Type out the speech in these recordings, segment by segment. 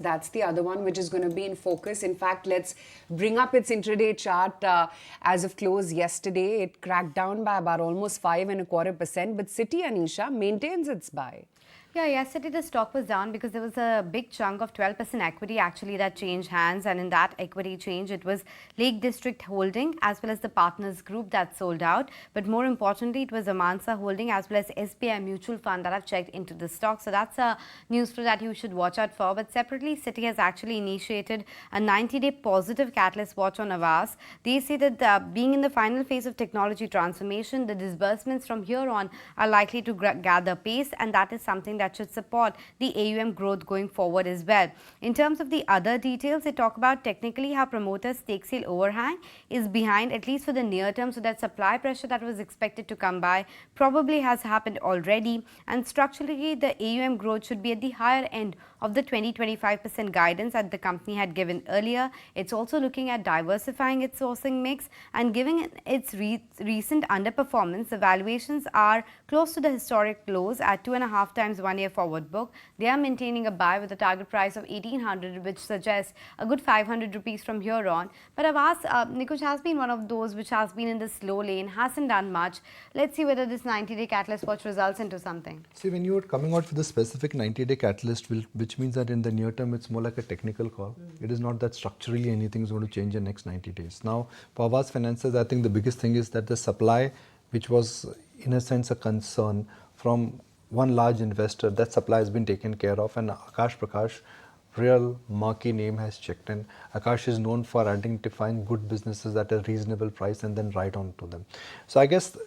That's the other one which is going to be in focus. In fact, let's bring up its intraday chart. As of close yesterday, it cracked down by about almost 5.25%. But Citi, Anisha, maintains its buy. Yeah, yesterday the stock was down because there was a big chunk of 12% equity actually that changed hands, and in that equity change it was Lake District Holding as well as the Partners Group that sold out. But more importantly, it was Amansa Holding as well as SBI Mutual Fund that have checked into the stock. So that's a news flow that you should watch out for. But separately, Citi has actually initiated a 90-day positive catalyst watch on Aavas. They say that being in the final phase of technology transformation, the disbursements from here on are likely to gather pace, and that is something that should support the AUM growth going forward as well. In terms of the other details, they talk about technically how promoters' stake sale overhang is behind, at least for the near term, so that supply pressure that was expected to come by probably has happened already, and structurally the AUM growth should be at the higher end of the 20-25% guidance that the company had given earlier. It's also looking at diversifying its sourcing mix, and given its recent underperformance, the valuations are close to the historic lows at 2.5 times one-year forward book. They are maintaining a buy with a target price of 1800, which suggests a good 500 rupees from here on. But Aavas, Nikunj, has been one of those which has been in the slow lane, hasn't done much. Let's see whether this 90-day catalyst watch results into something. See, when you are coming out with a specific 90-day catalyst, which means that in the near term, it's more like a technical call. It is not that structurally anything is going to change in the next 90 days. Now, for Aavas Financiers, I think the biggest thing is that the supply, which was in a sense a concern from one large investor, that supply has been taken care of, and Akash Prakash, real marquee name, has checked in. Akash is known for identifying good businesses at a reasonable price and then right on to them. So I guess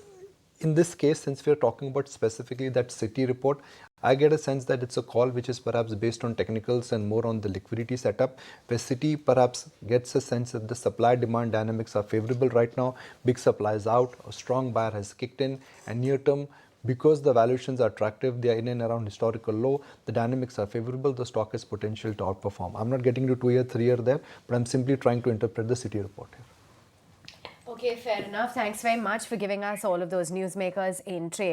in this case, since we are talking about specifically that Citi report, I get a sense that it's a call which is perhaps based on technicals and more on the liquidity setup, where Citi perhaps gets a sense that the supply-demand dynamics are favorable right now. Big supply is out, a strong buyer has kicked in, and near term, because the valuations are attractive, they are in and around historical low, the dynamics are favorable, the stock has potential to outperform. I'm not getting to 2-year, 3-year there, but I'm simply trying to interpret the Citi report here. Okay, fair enough. Thanks very much for giving us all of those newsmakers in trade.